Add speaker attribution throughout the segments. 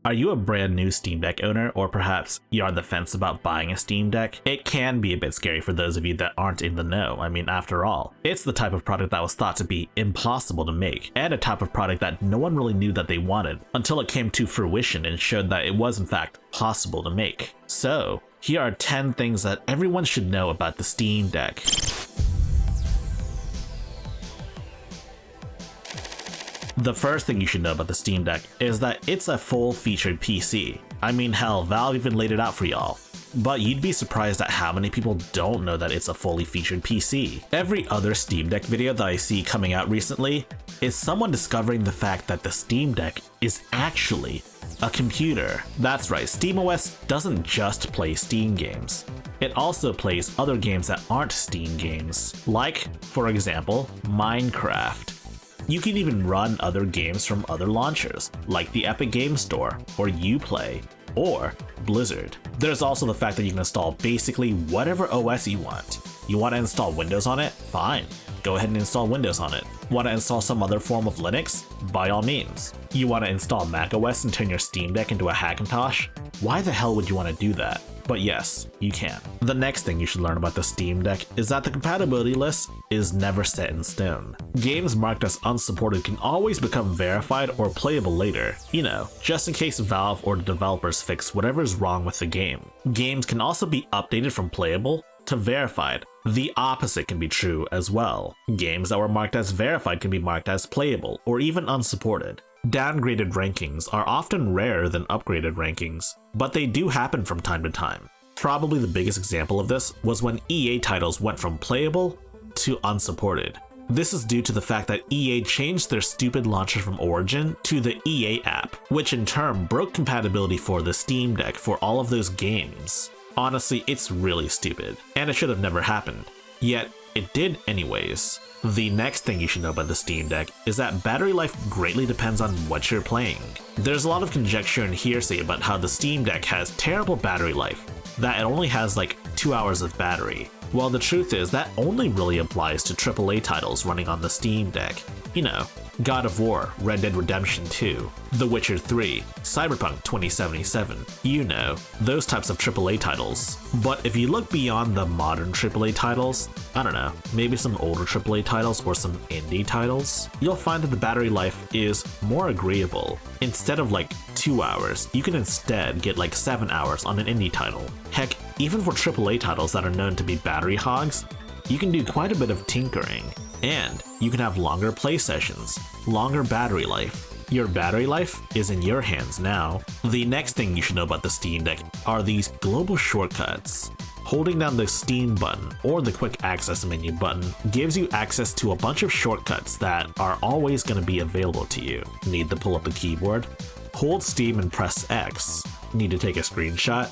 Speaker 1: Are you a brand new Steam Deck owner, or perhaps you're on the fence about buying a Steam Deck? It can be a bit scary for those of you that aren't in the know. I mean, after all, it's the type of product that was thought to be impossible to make, and a type of product that no one really knew that they wanted until it came to fruition and showed that it was in fact possible to make. So, here are 10 things that everyone should know about the Steam Deck. The first thing you should know about the Steam Deck is that it's a full-featured PC. I mean, hell, Valve even laid it out for y'all. But you'd be surprised at how many people don't know that it's a fully featured PC. Every other Steam Deck video that I see coming out recently is someone discovering the fact that the Steam Deck is actually a computer. That's right, SteamOS doesn't just play Steam games. It also plays other games that aren't Steam games, like, for example, Minecraft. You can even run other games from other launchers, like the Epic Games Store, or Uplay, or Blizzard. There's also the fact that you can install basically whatever OS you want. You want to install Windows on it? Fine. Go ahead and install Windows on it. Want to install some other form of Linux? By all means. You want to install macOS and turn your Steam Deck into a Hackintosh? Why the hell would you want to do that? But yes, you can. The next thing you should learn about the Steam Deck is that the compatibility list is never set in stone. Games marked as unsupported can always become verified or playable later, you know, just in case Valve or the developers fix whatever's wrong with the game. Games can also be updated from playable to verified. The opposite can be true as well. Games that were marked as verified can be marked as playable or even unsupported. Downgraded rankings are often rarer than upgraded rankings, but they do happen from time to time. Probably the biggest example of this was when EA titles went from playable to unsupported. This is due to the fact that EA changed their stupid launcher from Origin to the EA app, which in turn broke compatibility for the Steam Deck for all of those games. Honestly, it's really stupid, and it should have never happened. Yet, it did anyways. The next thing you should know about the Steam Deck is that battery life greatly depends on what you're playing. There's a lot of conjecture and hearsay about how the Steam Deck has terrible battery life, that it only has like 2 hours of battery. Well, the truth is that only really applies to AAA titles running on the Steam Deck. You know, God of War, Red Dead Redemption 2, The Witcher 3, Cyberpunk 2077, you know, those types of AAA titles. But if you look beyond the modern AAA titles, I don't know, maybe some older AAA titles or some indie titles, you'll find that the battery life is more agreeable. Instead of like 2 hours, you can instead get like 7 hours on an indie title. Heck, even for AAA titles that are known to be battery hogs, you can do quite a bit of tinkering. And you can have longer play sessions, longer battery life. Your battery life is in your hands now. The next thing you should know about the Steam Deck are these global shortcuts. Holding down the Steam button or the quick access menu button gives you access to a bunch of shortcuts that are always going to be available to you. Need to pull up the keyboard? Hold Steam and press X. Need to take a screenshot?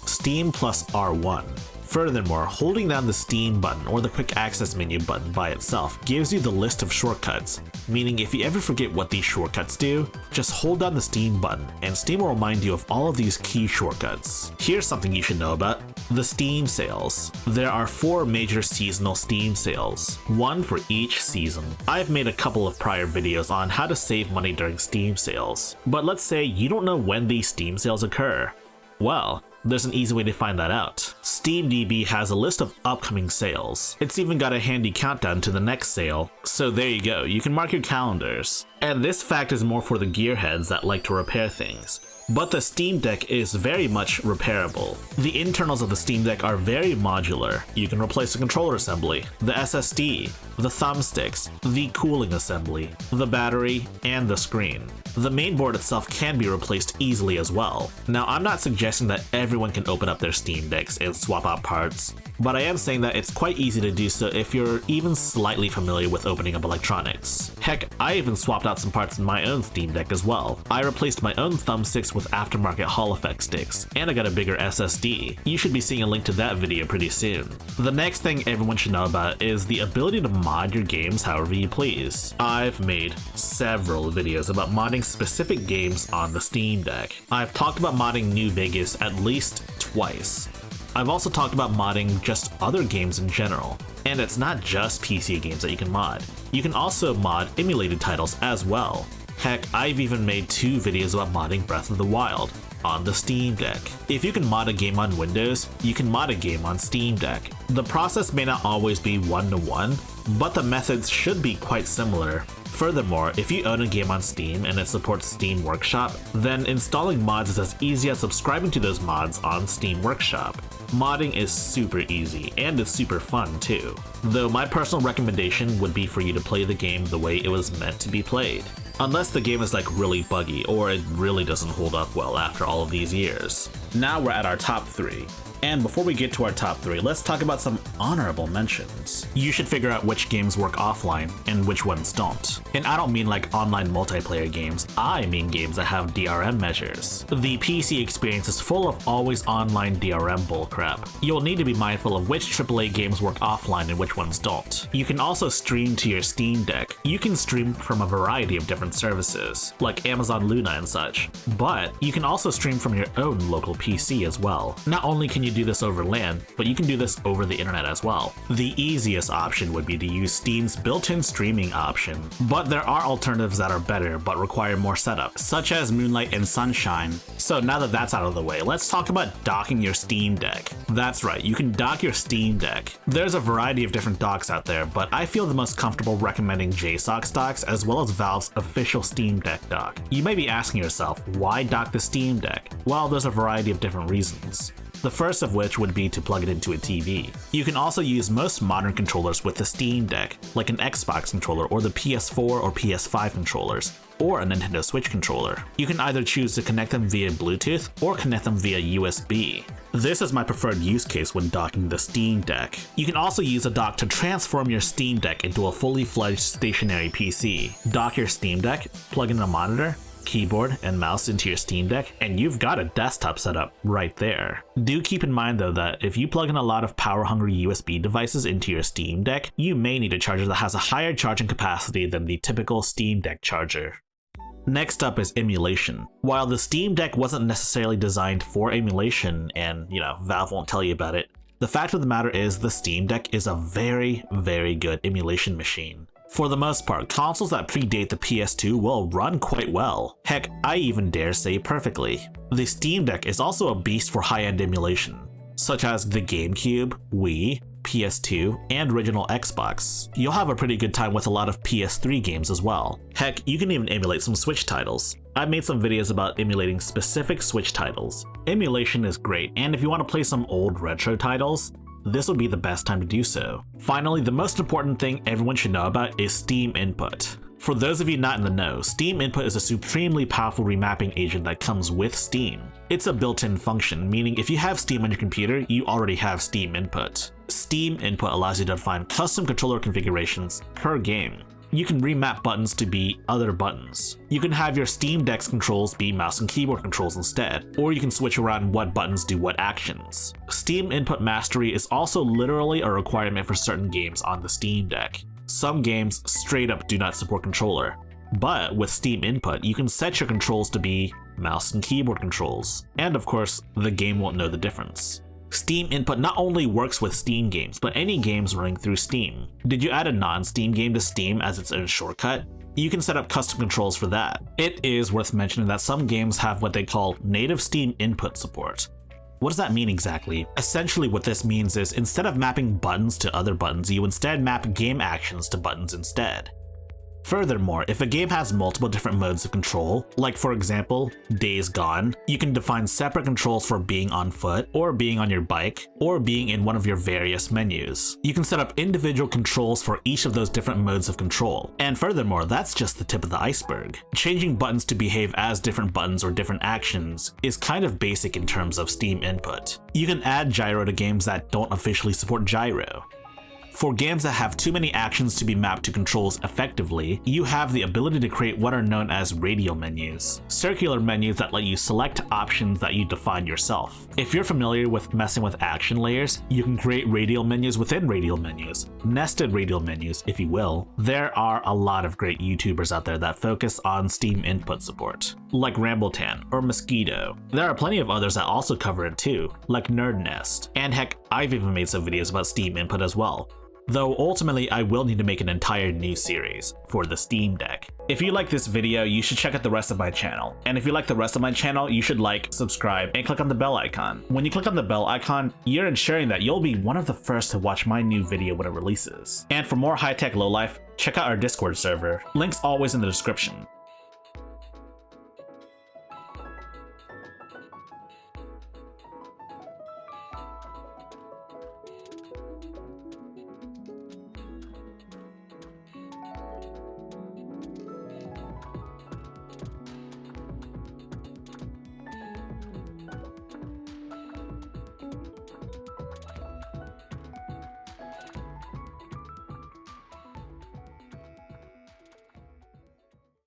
Speaker 1: Steam plus R1. Furthermore, holding down the Steam button or the quick access menu button by itself gives you the list of shortcuts, meaning if you ever forget what these shortcuts do, just hold down the Steam button and Steam will remind you of all of these key shortcuts. Here's something you should know about the Steam sales. There are 4 major seasonal Steam sales, one for each season. I've made a couple of prior videos on how to save money during Steam sales, but let's say you don't know when these Steam sales occur. Well, there's an easy way to find that out. SteamDB has a list of upcoming sales. It's even got a handy countdown to the next sale, so there you go, you can mark your calendars. And this fact is more for the gearheads that like to repair things. But the Steam Deck is very much repairable. The internals of the Steam Deck are very modular. You can replace the controller assembly, the SSD, the thumbsticks, the cooling assembly, the battery, and the screen. The mainboard itself can be replaced easily as well. Now, I'm not suggesting that everyone can open up their Steam Decks and swap out parts, but I am saying that it's quite easy to do so if you're even slightly familiar with opening up electronics. Heck, I even swapped out some parts in my own Steam Deck as well. I replaced my own thumbsticks with aftermarket Hall effect sticks, and I got a bigger SSD. You should be seeing a link to that video pretty soon. The next thing everyone should know about is the ability to mod your games however you please. I've made several videos about modding specific games on the Steam Deck. I've talked about modding New Vegas at least twice. I've also talked about modding just other games in general. And it's not just PC games that you can mod. You can also mod emulated titles as well. Heck, I've even made 2 videos about modding Breath of the Wild on the Steam Deck. If you can mod a game on Windows, you can mod a game on Steam Deck. The process may not always be one-to-one, but the methods should be quite similar. Furthermore, if you own a game on Steam and it supports Steam Workshop, then installing mods is as easy as subscribing to those mods on Steam Workshop. Modding is super easy, and it's super fun too. Though my personal recommendation would be for you to play the game the way it was meant to be played. Unless the game is like really buggy, or it really doesn't hold up well after all of these years. Now we're at our top 3. And before we get to our top 3, let's talk about some honorable mentions. You should figure out which games work offline and which ones don't. And I don't mean like online multiplayer games, I mean games that have DRM measures. The PC experience is full of always online DRM bullcrap. You'll need to be mindful of which AAA games work offline and which ones don't. You can also stream to your Steam Deck. You can stream from a variety of different services, like Amazon Luna and such. But you can also stream from your own local PC as well. Not only can you do this over LAN, but you can do this over the internet as well. The easiest option would be to use Steam's built-in streaming option, but there are alternatives that are better but require more setup, such as Moonlight and Sunshine. So now that that's out of the way, let's talk about docking your Steam Deck. That's right, you can dock your Steam Deck. There's a variety of different docks out there, but I feel the most comfortable recommending JSOX docks as well as Valve's official Steam Deck dock. You may be asking yourself, why dock the Steam Deck? Well, there's a variety of different reasons. The first of which would be to plug it into a TV. You can also use most modern controllers with the Steam Deck, like an Xbox controller or the PS4 or PS5 controllers, or a Nintendo Switch controller. You can either choose to connect them via Bluetooth or connect them via USB. This is my preferred use case when docking the Steam Deck. You can also use a dock to transform your Steam Deck into a fully fledged stationary PC. Dock your Steam Deck, plug in a monitor, keyboard, and mouse into your Steam Deck, and you've got a desktop setup right there. Do keep in mind though that if you plug in a lot of power-hungry USB devices into your Steam Deck, you may need a charger that has a higher charging capacity than the typical Steam Deck charger. Next up is emulation. While the Steam Deck wasn't necessarily designed for emulation, and Valve won't tell you about it, the fact of the matter is the Steam Deck is a very, very good emulation machine. For the most part, consoles that predate the PS2 will run quite well. Heck, I even dare say perfectly. The Steam Deck is also a beast for high-end emulation, such as the GameCube, Wii, PS2, and original Xbox. You'll have a pretty good time with a lot of PS3 games as well. Heck, you can even emulate some Switch titles. I've made some videos about emulating specific Switch titles. Emulation is great, and if you want to play some old retro titles, this would be the best time to do so. Finally, the most important thing everyone should know about is Steam Input. For those of you not in the know, Steam Input is a supremely powerful remapping agent that comes with Steam. It's a built-in function, meaning if you have Steam on your computer, you already have Steam Input. Steam Input allows you to define custom controller configurations per game. You can remap buttons to be other buttons. You can have your Steam Deck's controls be mouse and keyboard controls instead, or you can switch around what buttons do what actions. Steam Input Mastery is also literally a requirement for certain games on the Steam Deck. Some games straight up do not support controller, but with Steam Input, you can set your controls to be mouse and keyboard controls, and of course, the game won't know the difference. Steam Input not only works with Steam games, but any games running through Steam. Did you add a non-Steam game to Steam as its own shortcut? You can set up custom controls for that. It is worth mentioning that some games have what they call native Steam Input support. What does that mean exactly? Essentially what this means is instead of mapping buttons to other buttons, you instead map game actions to buttons instead. Furthermore, if a game has multiple different modes of control, like for example, Days Gone, you can define separate controls for being on foot, or being on your bike, or being in one of your various menus. You can set up individual controls for each of those different modes of control. And furthermore, that's just the tip of the iceberg. Changing buttons to behave as different buttons or different actions is kind of basic in terms of Steam Input. You can add gyro to games that don't officially support gyro. For games that have too many actions to be mapped to controls effectively, you have the ability to create what are known as radial menus, circular menus that let you select options that you define yourself. If you're familiar with messing with action layers, you can create radial menus within radial menus, nested radial menus, if you will. There are a lot of great YouTubers out there that focus on Steam Input support, like Rambletown or Mosquito. There are plenty of others that also cover it too, like Nerd Nest, and heck, I've even made some videos about Steam Input as well. though ultimately I will need to make an entire new series for the Steam Deck. If you like this video, you should check out the rest of my channel. And if you like the rest of my channel, you should like, subscribe, and click on the bell icon. When you click on the bell icon, you're ensuring that you'll be one of the first to watch my new video when it releases. And for more high-tech lowlife, check out our Discord server. Links always in the description.